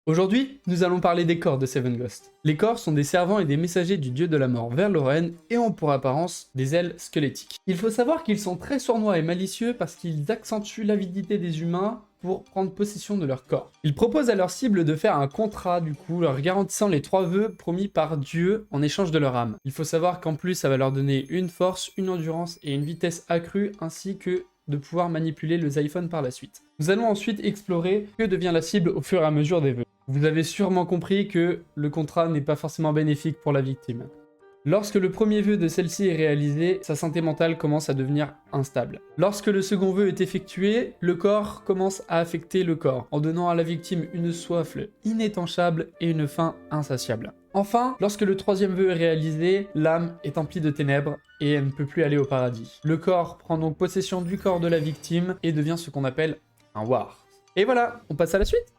Aujourd'hui, nous allons parler des corps de Seven Ghost. Les corps sont des servants et des messagers du dieu de la mort vers Lorraine et ont pour apparence des ailes squelettiques. Il faut savoir qu'ils sont très sournois et malicieux parce qu'ils accentuent l'avidité des humains pour prendre possession de leur corps. Ils proposent à leur cible de faire un contrat du coup, leur garantissant les 3 vœux promis par Dieu en échange de leur âme. Il faut savoir qu'en plus ça va leur donner une force, une endurance et une vitesse accrue ainsi que de pouvoir manipuler le Xiphon par la suite. Nous allons ensuite explorer que devient la cible au fur et à mesure des vœux. Vous avez sûrement compris que le contrat n'est pas forcément bénéfique pour la victime. Lorsque le premier vœu de celle-ci est réalisé, sa santé mentale commence à devenir instable. Lorsque le second vœu est effectué, le corps commence à affecter le corps, en donnant à la victime une soif inétanchable et une faim insatiable. Enfin, lorsque le troisième vœu est réalisé, l'âme est emplie de ténèbres et elle ne peut plus aller au paradis. Le corps prend donc possession du corps de la victime et devient ce qu'on appelle un war. Et voilà, on passe à la suite.